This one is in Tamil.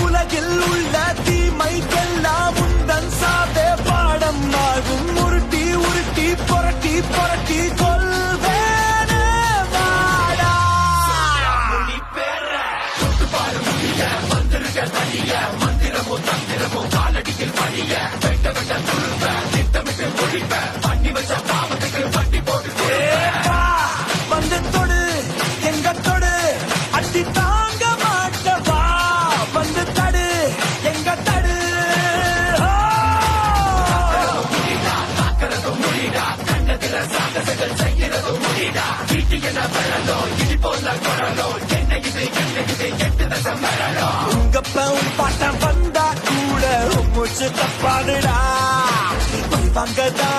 உலகில் உள்ள தீமைக்கெல்லாம் உந்தன் சாதே பாடம் ஆகும். உருட்டி உருட்டி புரட்டி புரட்டி கொள்வேனே வாடா. மந்திரமோ தந்திரமோ காலடியில் பணிய வெட்ட வெட்ட துரும்ப திட்டமிட்டு ஒழிப்ப பண்ணி வச்ச பாவத்துக்கு வண்டி போட்டு வந்து தொடு எங்க தொடு அடி தாங்க மாட்டவா வந்து தடு எங்க தடு. காக்கிறதும் முடிடா கண்ணத்தில சாகசங்கள் செய்யறதும் முடிடா. வீட்டு என்ன வரலோ இடி போல குரலோ என்ன இது எட்டு தசம் வரலோ. உங்கப்ப பாட்டம் வந்தா கூட மூச்சு தப்பாடுடா வாங்கதா.